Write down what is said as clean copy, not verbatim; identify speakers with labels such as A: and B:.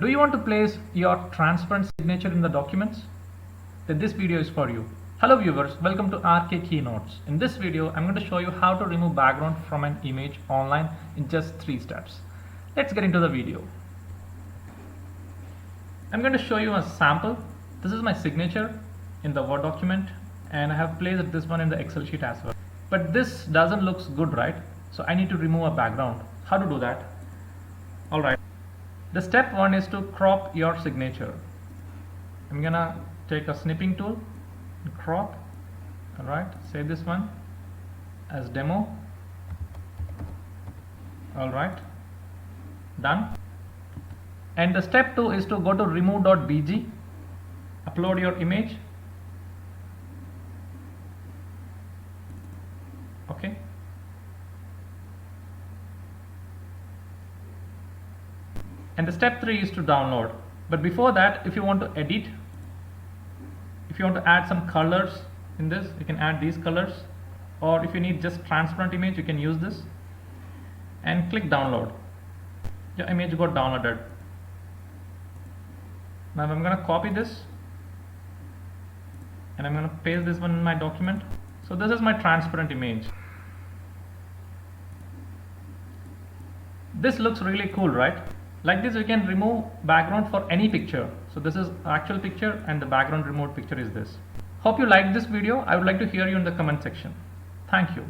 A: Do you want to place your transparent signature in the documents? Then this video is for you. Hello viewers, welcome to RK Keynotes. In this video, I'm going to show you how to remove background from an image online in just 3 steps. Let's get into the video. I'm going to show you a sample. This is my signature in the Word document, and I have placed this one in the Excel sheet as well. But this doesn't look good, right? So I need to remove a background. How to do that? Alright. The step 1 is to crop your signature. I'm gonna take a snipping tool and crop. Alright, save this one as demo. Alright, done. And the step 2 is to go to RemoveBg, upload your image. Okay. And the step 3 is to download. But before that, if you want to edit, if you want to add some colors in this, you can add these colors, or if you need just transparent image, you can use this and click download. Your image got downloaded. Now I'm going to copy this and I'm going to paste this one in my document. So this is my transparent image. This looks really cool, right? Like this, you can remove background for any picture. So this is actual picture and the background removed picture is this. Hope you liked this video. I would like to hear you in the comment section. Thank you.